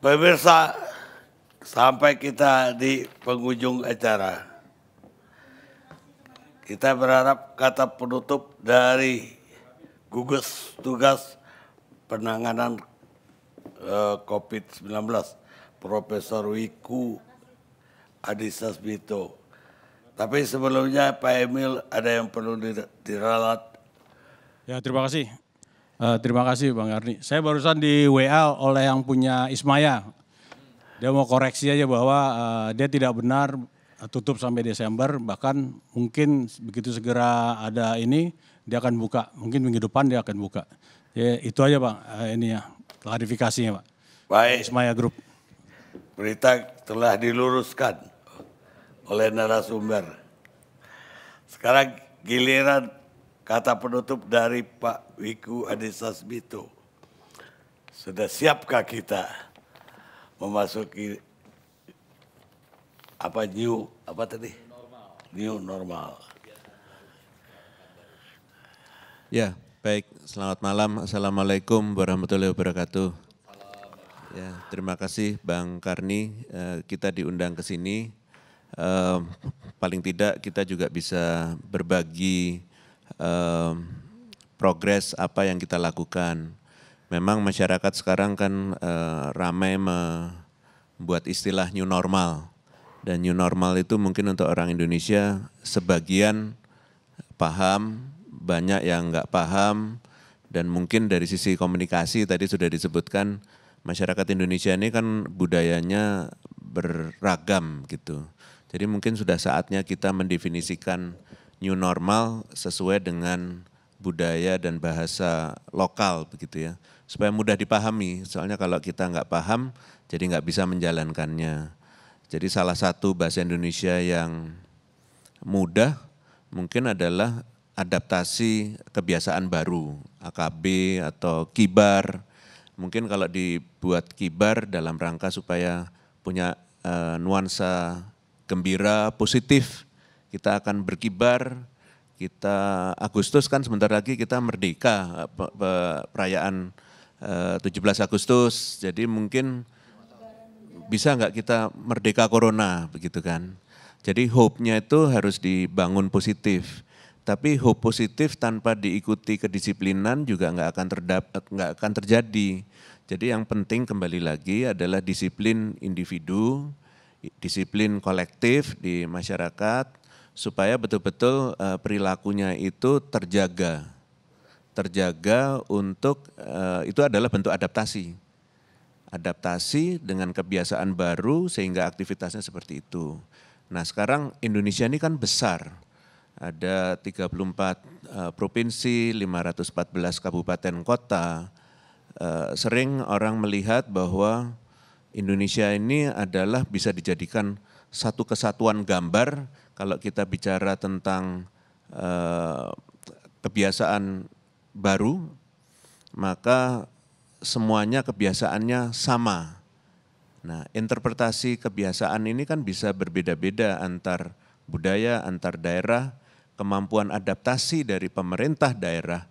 Pemirsa, sampai kita di penghujung acara. Kita berharap kata penutup dari gugus tugas penanganan COVID-19, Profesor Wiku Adhisa Smito. Tapi sebelumnya Pak Emil ada yang perlu diralat. Ya, terima kasih. Terima kasih Bang Arni. Saya barusan di WA oleh yang punya Ismaya. Dia mau koreksi aja bahwa dia tidak benar tutup sampai Desember, bahkan mungkin begitu segera ada ini dia akan buka, mungkin minggu depan dia akan buka. Ya, itu aja Bang, ini ya klarifikasinya Pak. Baik. Ismaya Group. Berita telah diluruskan oleh narasumber. Sekarang giliran kata penutup dari Pak Wiku Adhisa Smito. Sudah siapkah kita memasuki new normal? Ya, baik. Selamat malam. Assalamualaikum warahmatullahi wabarakatuh. Ya, terima kasih Bang Karni. Kita diundang ke sini. Paling tidak kita juga bisa berbagi progres apa yang kita lakukan. Memang masyarakat sekarang kan ramai membuat istilah new normal. Dan new normal itu mungkin untuk orang Indonesia sebagian paham, banyak yang enggak paham, dan mungkin dari sisi komunikasi tadi sudah disebutkan masyarakat Indonesia ini kan budayanya beragam gitu. Jadi mungkin sudah saatnya kita mendefinisikan new normal sesuai dengan budaya dan bahasa lokal begitu ya. Supaya mudah dipahami, soalnya kalau kita nggak paham jadi nggak bisa menjalankannya. Jadi salah satu bahasa Indonesia yang mudah mungkin adalah adaptasi kebiasaan baru, AKB atau kibar. Mungkin kalau dibuat kibar dalam rangka supaya punya nuansa gembira, positif, kita akan berkibar. Kita Agustus kan sebentar lagi kita merdeka, perayaan 17 Agustus, jadi mungkin bisa nggak kita merdeka corona begitu kan. Jadi hope-nya itu harus dibangun positif. Tapi hope positif tanpa diikuti kedisiplinan juga nggak akan terjadi. Jadi yang penting kembali lagi adalah disiplin individu, disiplin kolektif di masyarakat supaya betul-betul perilakunya itu terjaga untuk itu adalah bentuk adaptasi dengan kebiasaan baru sehingga aktivitasnya seperti itu. Nah sekarang Indonesia ini kan besar, ada 34 provinsi, 514 kabupaten kota. Sering orang melihat bahwa Indonesia ini adalah bisa dijadikan satu kesatuan gambar kalau kita bicara tentang kebiasaan baru, maka semuanya kebiasaannya sama. Nah, interpretasi kebiasaan ini kan bisa berbeda-beda antar budaya, antar daerah, kemampuan adaptasi dari pemerintah daerah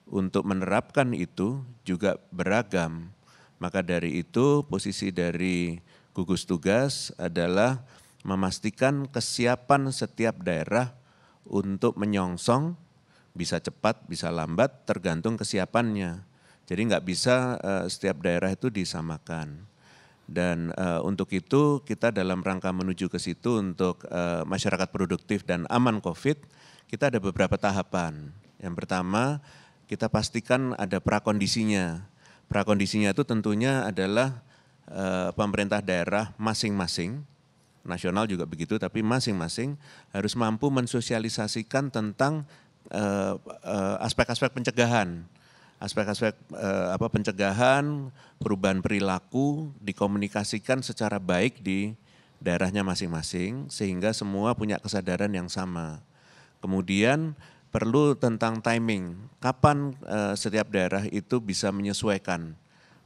untuk menerapkan itu juga beragam. Maka dari itu posisi dari gugus tugas adalah memastikan kesiapan setiap daerah untuk menyongsong, bisa cepat, bisa lambat, tergantung kesiapannya. Jadi nggak bisa setiap daerah itu disamakan. Dan untuk itu kita dalam rangka menuju ke situ untuk masyarakat produktif dan aman COVID, kita ada beberapa tahapan. Yang pertama, kita pastikan ada prakondisinya. Prakondisinya itu tentunya adalah pemerintah daerah masing-masing, nasional juga begitu, tapi masing-masing harus mampu mensosialisasikan tentang aspek-aspek pencegahan. Aspek-aspek pencegahan, perubahan perilaku dikomunikasikan secara baik di daerahnya masing-masing sehingga semua punya kesadaran yang sama. Kemudian perlu tentang timing, kapan setiap daerah itu bisa menyesuaikan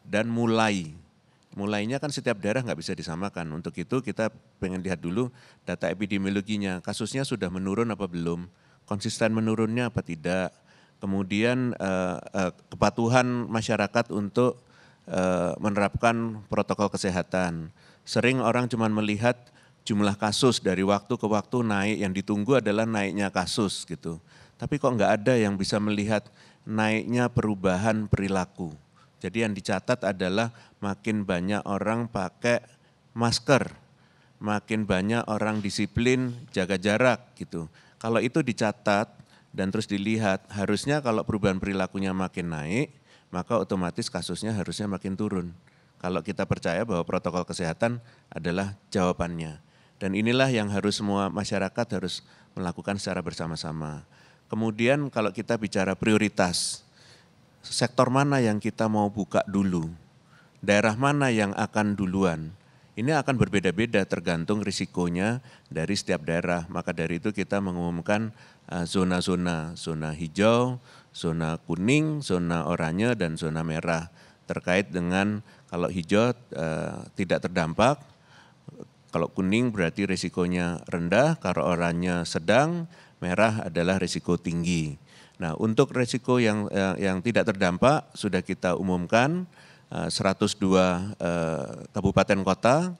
dan mulainya kan setiap daerah nggak bisa disamakan. Untuk itu kita pengen lihat dulu data epidemiologinya, kasusnya sudah menurun apa belum, konsisten menurunnya apa tidak. Kemudian kepatuhan masyarakat untuk menerapkan protokol kesehatan. Sering orang cuma melihat jumlah kasus dari waktu ke waktu naik, yang ditunggu adalah naiknya kasus gitu. Tapi kok nggak ada yang bisa melihat naiknya perubahan perilaku. Jadi yang dicatat adalah makin banyak orang pakai masker, makin banyak orang disiplin jaga jarak gitu. Kalau itu dicatat dan terus dilihat, harusnya kalau perubahan perilakunya makin naik, maka otomatis kasusnya harusnya makin turun. Kalau kita percaya bahwa protokol kesehatan adalah jawabannya. Dan inilah yang harus semua masyarakat harus melakukan secara bersama-sama. Kemudian kalau kita bicara prioritas, sektor mana yang kita mau buka dulu, daerah mana yang akan duluan, ini akan berbeda-beda tergantung risikonya dari setiap daerah. Maka dari itu kita mengumumkan zona-zona, zona hijau, zona kuning, zona oranye, dan zona merah. Terkait dengan kalau hijau tidak terdampak, kalau kuning berarti risikonya rendah, kalau oranye sedang, merah adalah risiko tinggi. Nah, untuk risiko yang tidak terdampak sudah kita umumkan 102 kabupaten kota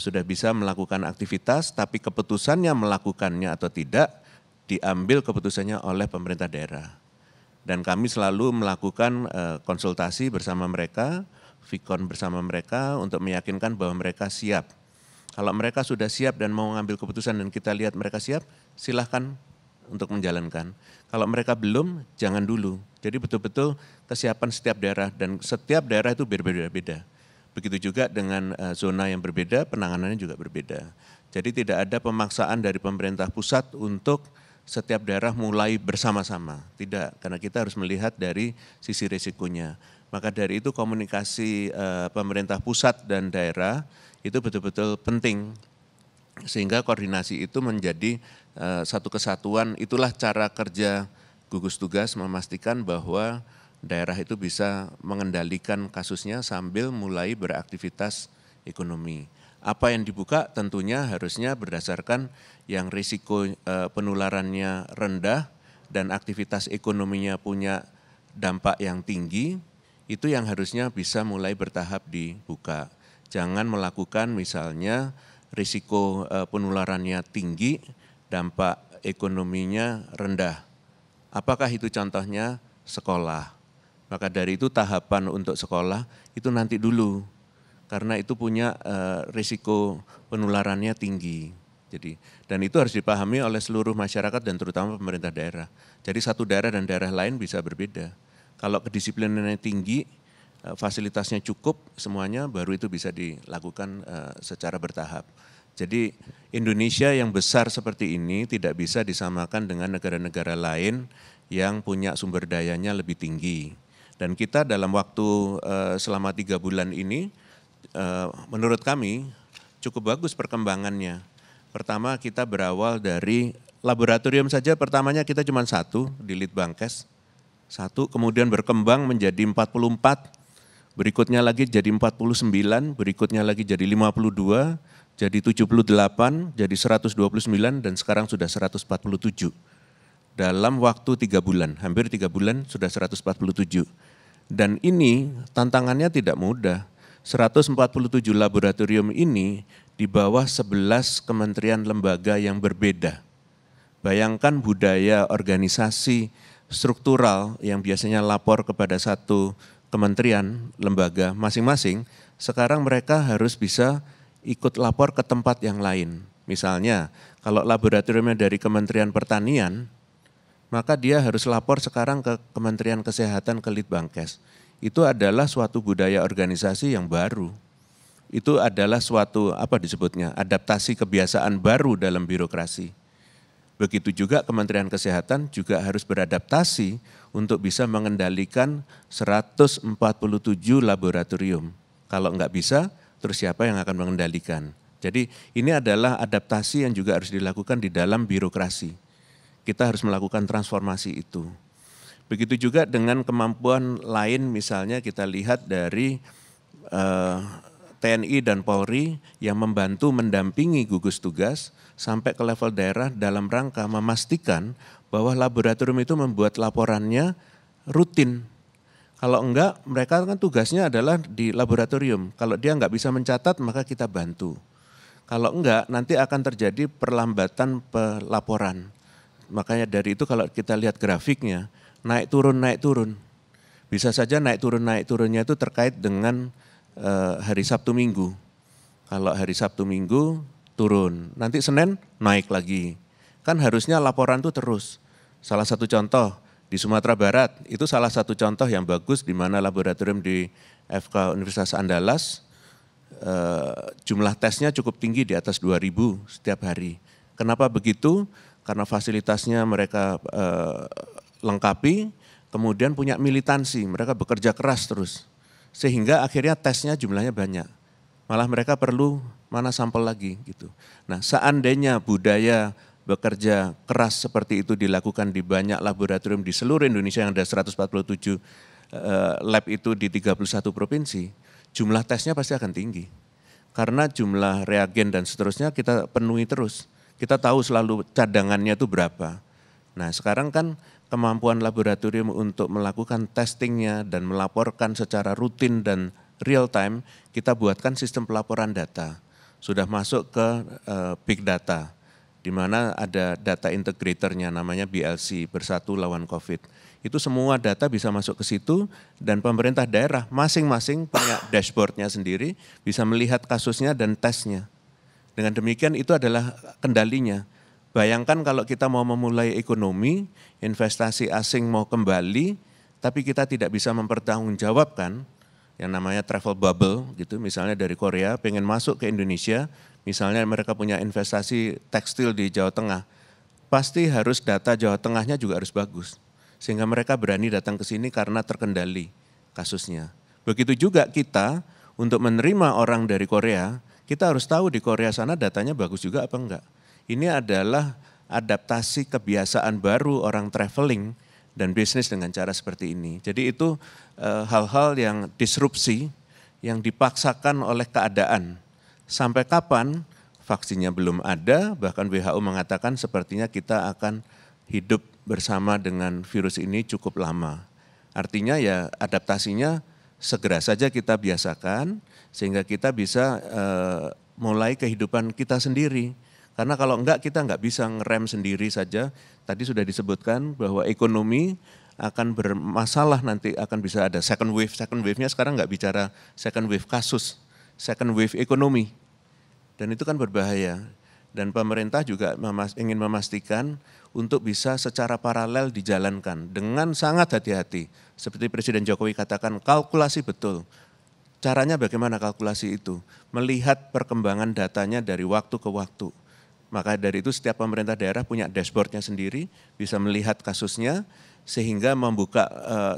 sudah bisa melakukan aktivitas, tapi keputusannya melakukannya atau tidak diambil keputusannya oleh pemerintah daerah. Dan kami selalu melakukan konsultasi bersama mereka, Vikon bersama mereka untuk meyakinkan bahwa mereka siap. Kalau mereka sudah siap dan mau mengambil keputusan dan kita lihat mereka siap, silahkan untuk menjalankan. Kalau mereka belum, jangan dulu. Jadi betul-betul kesiapan setiap daerah dan setiap daerah itu berbeda-beda. Begitu juga dengan zona yang berbeda, penanganannya juga berbeda. Jadi tidak ada pemaksaan dari pemerintah pusat untuk setiap daerah mulai bersama-sama. Tidak, karena kita harus melihat dari sisi risikonya. Maka dari itu komunikasi pemerintah pusat dan daerah itu betul-betul penting. Sehingga koordinasi itu menjadi satu kesatuan. Itulah cara kerja gugus tugas memastikan bahwa daerah itu bisa mengendalikan kasusnya sambil mulai beraktivitas ekonomi. Apa yang dibuka tentunya harusnya berdasarkan yang risiko penularannya rendah dan aktivitas ekonominya punya dampak yang tinggi, itu yang harusnya bisa mulai bertahap dibuka. Jangan melakukan misalnya risiko penularannya tinggi, dampak ekonominya rendah. Apakah itu contohnya? Sekolah. Maka dari itu tahapan untuk sekolah itu nanti dulu, karena itu punya risiko penularannya tinggi. Jadi, dan itu harus dipahami oleh seluruh masyarakat dan terutama pemerintah daerah. Jadi satu daerah dan daerah lain bisa berbeda. Kalau kedisiplinannya tinggi, fasilitasnya cukup, semuanya baru itu bisa dilakukan secara bertahap. Jadi Indonesia yang besar seperti ini tidak bisa disamakan dengan negara-negara lain yang punya sumber dayanya lebih tinggi. Dan kita dalam waktu selama 3 bulan ini, menurut kami cukup bagus perkembangannya. Pertama kita berawal dari laboratorium saja, pertamanya kita cuma 1 di Litbangkes, 1, kemudian berkembang menjadi 44, berikutnya lagi jadi 49, berikutnya lagi jadi 52, jadi 78, jadi 129, dan sekarang sudah 147. Dalam waktu 3 bulan, hampir 3 bulan sudah 147. Dan ini tantangannya tidak mudah. 147 laboratorium ini di bawah 11 kementerian lembaga yang berbeda. Bayangkan budaya organisasi struktural yang biasanya lapor kepada satu kementerian lembaga masing-masing, sekarang mereka harus bisa ikut lapor ke tempat yang lain. Misalnya, kalau laboratoriumnya dari Kementerian Pertanian, maka dia harus lapor sekarang ke Kementerian Kesehatan, ke Litbangkes. Itu adalah suatu budaya organisasi yang baru. Itu adalah suatu, adaptasi kebiasaan baru dalam birokrasi. Begitu juga Kementerian Kesehatan juga harus beradaptasi untuk bisa mengendalikan 147 laboratorium. Kalau enggak bisa, terus siapa yang akan mengendalikan? Jadi ini adalah adaptasi yang juga harus dilakukan di dalam birokrasi. Kita harus melakukan transformasi itu. Begitu juga dengan kemampuan lain, misalnya kita lihat dari TNI dan Polri yang membantu mendampingi gugus tugas sampai ke level daerah dalam rangka memastikan bahwa laboratorium itu membuat laporannya rutin. Kalau enggak, mereka kan tugasnya adalah di laboratorium. Kalau dia enggak bisa mencatat, maka kita bantu. Kalau enggak, nanti akan terjadi perlambatan pelaporan. Makanya dari itu kalau kita lihat grafiknya, naik turun. Bisa saja naik turunnya itu terkait dengan hari Sabtu Minggu. Kalau hari Sabtu Minggu turun, nanti Senin naik lagi. Kan harusnya laporan itu terus. Salah satu contoh di Sumatera Barat, itu salah satu contoh yang bagus di mana laboratorium di FK Universitas Andalas, jumlah tesnya cukup tinggi di atas 2.000 setiap hari. Kenapa begitu? Karena fasilitasnya mereka lengkapi, kemudian punya militansi, mereka bekerja keras terus. Sehingga akhirnya tesnya jumlahnya banyak. Malah mereka perlu mana sampel lagi gitu. Nah, seandainya budaya bekerja keras seperti itu dilakukan di banyak laboratorium di seluruh Indonesia yang ada 147 lab itu di 31 provinsi, jumlah tesnya pasti akan tinggi. Karena jumlah reagen dan seterusnya kita penuhi terus. Kita tahu selalu cadangannya itu berapa. Nah, sekarang kan kemampuan laboratorium untuk melakukan testingnya dan melaporkan secara rutin dan real time, kita buatkan sistem pelaporan data. Sudah masuk ke big data, di mana ada data integratornya namanya BLC, Bersatu Lawan COVID. Itu semua data bisa masuk ke situ dan pemerintah daerah masing-masing punya dashboardnya sendiri, bisa melihat kasusnya dan tesnya. Dengan demikian itu adalah kendalinya. Bayangkan kalau kita mau memulai ekonomi, investasi asing mau kembali, tapi kita tidak bisa mempertanggungjawabkan yang namanya travel bubble gitu, misalnya dari Korea pengen masuk ke Indonesia, misalnya mereka punya investasi tekstil di Jawa Tengah, pasti harus data Jawa Tengahnya juga harus bagus, sehingga mereka berani datang ke sini karena terkendali kasusnya. Begitu juga kita untuk menerima orang dari Korea, kita harus tahu di Korea sana datanya bagus juga apa enggak. Ini adalah adaptasi kebiasaan baru orang traveling dan bisnis dengan cara seperti ini. Jadi itu hal-hal yang disrupsi, yang dipaksakan oleh keadaan. Sampai kapan vaksinnya belum ada, bahkan WHO mengatakan sepertinya kita akan hidup bersama dengan virus ini cukup lama. Artinya ya adaptasinya segera saja kita biasakan, sehingga kita bisa mulai kehidupan kita sendiri. Karena kalau enggak kita enggak bisa ngerem sendiri saja. Tadi sudah disebutkan bahwa ekonomi akan bermasalah nanti, akan bisa ada second wave. Second wave-nya sekarang enggak bicara second wave kasus, second wave ekonomi. Dan itu kan berbahaya. Dan pemerintah juga ingin memastikan untuk bisa secara paralel dijalankan dengan sangat hati-hati. Seperti Presiden Jokowi katakan, kalkulasi betul. Caranya bagaimana kalkulasi itu? Melihat perkembangan datanya dari waktu ke waktu. Maka dari itu setiap pemerintah daerah punya dashboardnya sendiri, bisa melihat kasusnya, sehingga membuka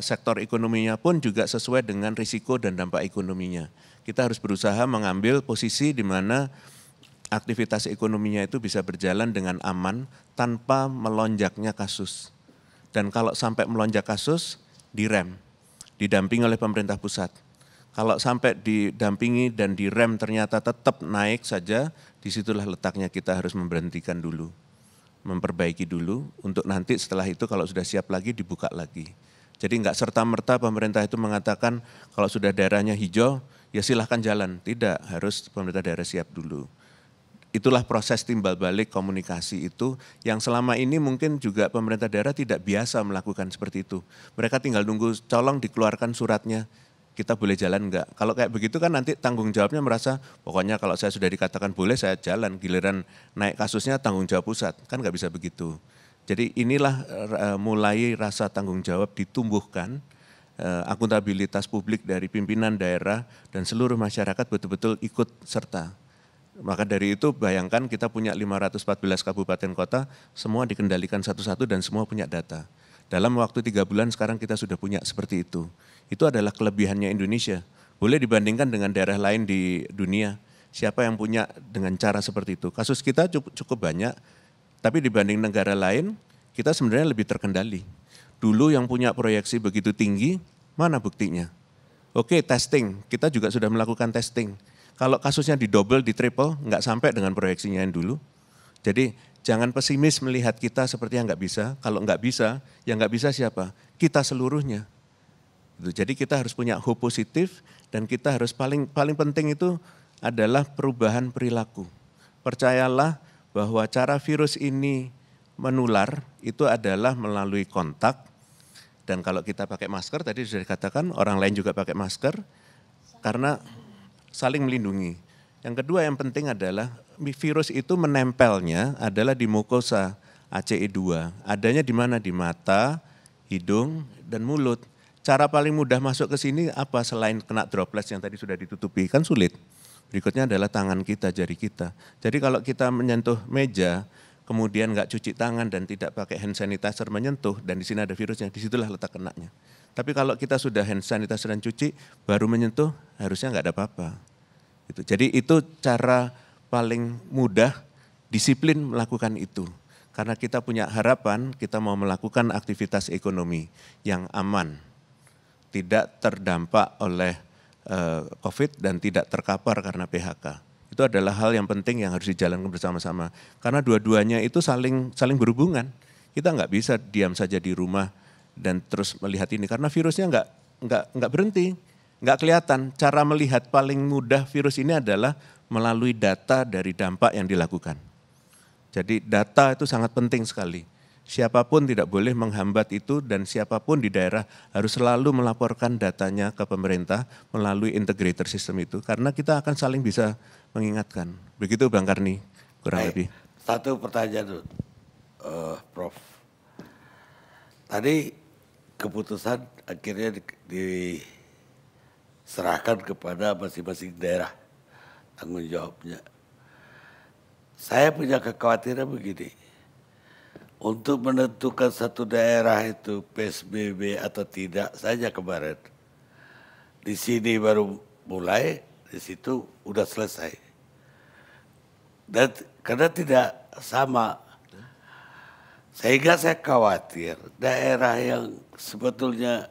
sektor ekonominya pun juga sesuai dengan risiko dan dampak ekonominya. Kita harus berusaha mengambil posisi di mana aktivitas ekonominya itu bisa berjalan dengan aman tanpa melonjaknya kasus. Dan kalau sampai melonjak kasus, direm, didampingi oleh pemerintah pusat. Kalau sampai didampingi dan direm ternyata tetap naik saja, disitulah letaknya kita harus memberhentikan dulu, memperbaiki dulu, untuk nanti setelah itu kalau sudah siap lagi dibuka lagi. Jadi enggak serta-merta pemerintah itu mengatakan kalau sudah daerahnya hijau, ya silahkan jalan. Tidak, harus pemerintah daerah siap dulu. Itulah proses timbal balik komunikasi itu yang selama ini mungkin juga pemerintah daerah tidak biasa melakukan seperti itu. Mereka tinggal nunggu colong dikeluarkan suratnya, kita boleh jalan enggak. Kalau kayak begitu kan nanti tanggung jawabnya merasa pokoknya kalau saya sudah dikatakan boleh saya jalan, giliran naik kasusnya tanggung jawab pusat, kan enggak bisa begitu. Jadi inilah mulai rasa tanggung jawab ditumbuhkan, akuntabilitas publik dari pimpinan daerah dan seluruh masyarakat betul-betul ikut serta. Maka dari itu bayangkan kita punya 514 kabupaten kota, semua dikendalikan satu-satu dan semua punya data. Dalam waktu 3 bulan sekarang kita sudah punya seperti itu. Itu adalah kelebihannya Indonesia. Boleh dibandingkan dengan daerah lain di dunia. Siapa yang punya dengan cara seperti itu? Kasus kita cukup banyak, tapi dibanding negara lain, kita sebenarnya lebih terkendali. Dulu yang punya proyeksi begitu tinggi, mana buktinya? Oke, testing, kita juga sudah melakukan testing. Kalau kasusnya di double, di triple, nggak sampai dengan proyeksinya yang dulu. Jadi jangan pesimis melihat kita seperti yang nggak bisa. Kalau nggak bisa, yang nggak bisa siapa? Kita seluruhnya. Jadi kita harus punya hope positif dan kita harus paling penting itu adalah perubahan perilaku. Percayalah bahwa cara virus ini menular itu adalah melalui kontak. Dan kalau kita pakai masker, tadi sudah dikatakan orang lain juga pakai masker karena saling melindungi. Yang kedua yang penting adalah virus itu menempelnya adalah di mukosa ACE2. Adanya di mana? Di mata, hidung, dan mulut. Cara paling mudah masuk ke sini apa selain kena droplets yang tadi sudah ditutupi? Kan sulit. Berikutnya adalah tangan kita, jari kita. Jadi kalau kita menyentuh meja, kemudian nggak cuci tangan dan tidak pakai hand sanitizer menyentuh, dan di sini ada virusnya, disitulah letak kenanya. Tapi kalau kita sudah hand sanitizer dan cuci, baru menyentuh, harusnya nggak ada apa-apa. Jadi itu cara paling mudah, disiplin melakukan itu. Karena kita punya harapan, kita mau melakukan aktivitas ekonomi yang aman, tidak terdampak oleh COVID dan tidak terkapar karena PHK. Itu adalah hal yang penting yang harus dijalankan bersama-sama. Karena dua-duanya itu saling berhubungan. Kita nggak bisa diam saja di rumah dan terus melihat ini karena virusnya nggak berhenti, nggak kelihatan. Cara melihat paling mudah virus ini adalah melalui data dari dampak yang dilakukan. Jadi data itu sangat penting sekali. Siapapun tidak boleh menghambat itu dan siapapun di daerah harus selalu melaporkan datanya ke pemerintah melalui integrator system itu. Karena kita akan saling bisa mengingatkan. Begitu Bang Karni, kurang lebih. Satu pertanyaan dulu, Prof. Tadi keputusan akhirnya diserahkan kepada masing-masing daerah tanggung jawabnya. Saya punya kekhawatiran begini, untuk menentukan satu daerah itu PSBB atau tidak saja kemarin, di sini baru mulai, di situ udah selesai. Dan karena tidak sama, sehingga saya khawatir daerah yang sebetulnya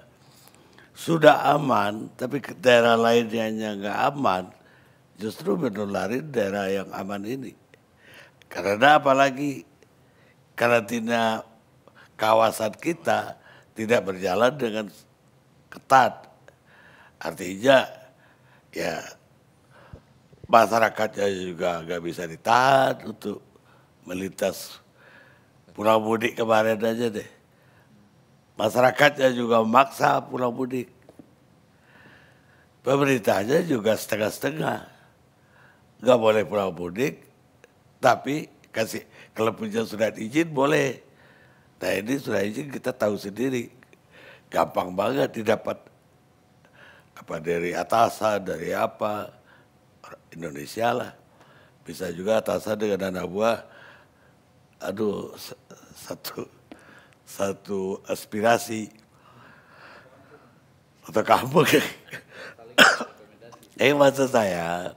sudah aman, tapi daerah lainnya nggak aman, justru menularin daerah yang aman ini. Karena apalagi karantina kawasan kita tidak berjalan dengan ketat. Artinya ya masyarakatnya juga nggak bisa ditahan untuk melintas pulang mudik kemarin aja deh. Masyarakatnya juga memaksa pulang mudik. Pemerintahnya juga setengah-setengah. Nggak boleh pulang mudik, tapi kasih kalau punya surat izin boleh. Nah ini surat izin kita tahu sendiri, gampang banget didapat apa dari atasan, dari apa, Indonesia lah. Bisa juga atasan dengan anak buah, aduh satu aspirasi, atau kampung. Maksud saya,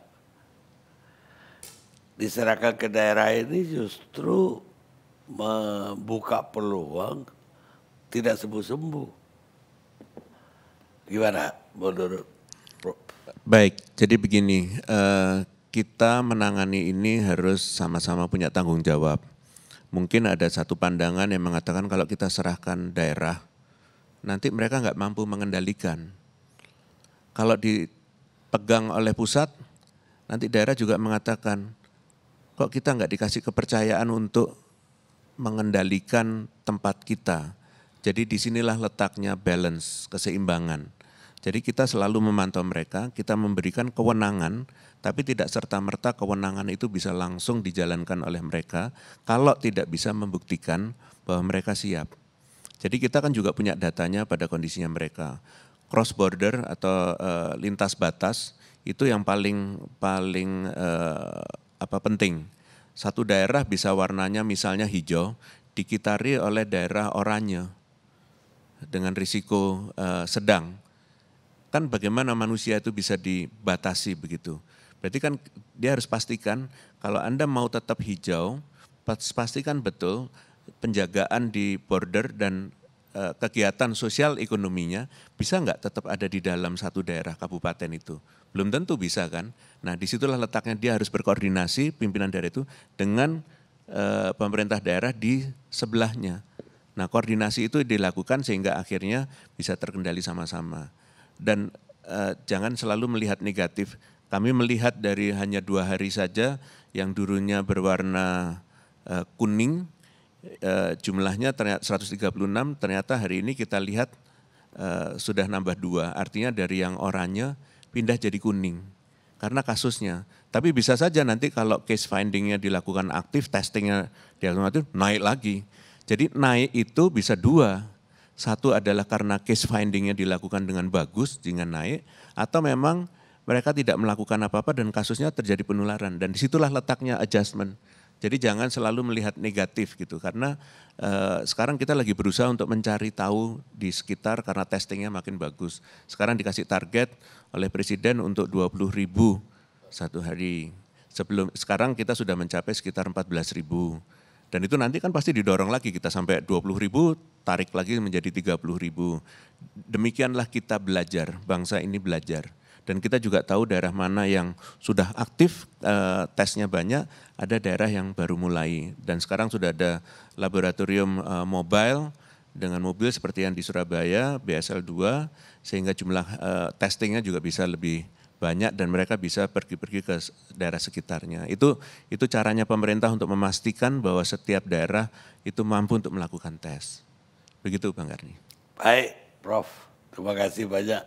diserahkan ke daerah ini justru membuka peluang tidak sembuh-sembuh. Gimana menurut Prof? Baik, jadi begini, kita menangani ini harus sama-sama punya tanggung jawab. Mungkin ada satu pandangan yang mengatakan kalau kita serahkan daerah, nanti mereka nggak mampu mengendalikan. Kalau dipegang oleh pusat, nanti daerah juga mengatakan, kok kita nggak dikasih kepercayaan untuk mengendalikan tempat kita. Jadi disinilah letaknya balance, keseimbangan. Jadi kita selalu memantau mereka, kita memberikan kewenangan, tapi tidak serta-merta kewenangan itu bisa langsung dijalankan oleh mereka kalau tidak bisa membuktikan bahwa mereka siap. Jadi kita kan juga punya datanya pada kondisinya mereka. Cross border atau lintas batas itu yang paling penting. Satu daerah bisa warnanya misalnya hijau, dikitari oleh daerah oranye dengan risiko sedang. Kan bagaimana manusia itu bisa dibatasi begitu. Berarti kan dia harus pastikan kalau Anda mau tetap hijau, pastikan betul penjagaan di border dan kegiatan sosial ekonominya bisa nggak tetap ada di dalam satu daerah kabupaten itu. Belum tentu bisa kan. Nah disitulah letaknya dia harus berkoordinasi pimpinan daerah itu dengan pemerintah daerah di sebelahnya. Nah koordinasi itu dilakukan sehingga akhirnya bisa terkendali sama-sama. dan jangan selalu melihat negatif. Kami melihat dari hanya 2 hari saja yang dulunya berwarna kuning, jumlahnya ternyata 136, ternyata hari ini kita lihat sudah nambah 2, artinya dari yang oranye pindah jadi kuning karena kasusnya. Tapi bisa saja nanti kalau case findingnya dilakukan aktif, testingnya dilakukan aktif, naik lagi. Jadi naik itu bisa 2. Satu adalah karena case findingnya dilakukan dengan bagus, dengan naik, atau memang mereka tidak melakukan apa-apa dan kasusnya terjadi penularan. Dan disitulah letaknya adjustment. Jadi jangan selalu melihat negatif gitu, karena sekarang kita lagi berusaha untuk mencari tahu di sekitar karena testingnya makin bagus. Sekarang dikasih target oleh Presiden untuk 20.000 satu hari. Sekarang kita sudah mencapai sekitar 14.000. Dan itu nanti kan pasti didorong lagi, kita sampai 20.000, tarik lagi menjadi 30.000. Demikianlah kita belajar, bangsa ini belajar. Dan kita juga tahu daerah mana yang sudah aktif, tesnya banyak, ada daerah yang baru mulai. Dan sekarang sudah ada laboratorium mobile dengan mobil seperti yang di Surabaya, BSL 2, sehingga jumlah testingnya juga bisa lebih banyak dan mereka bisa pergi-pergi ke daerah sekitarnya. Itu caranya pemerintah untuk memastikan bahwa setiap daerah itu mampu untuk melakukan tes. Begitu Bang Karni. Baik, Prof. Terima kasih banyak.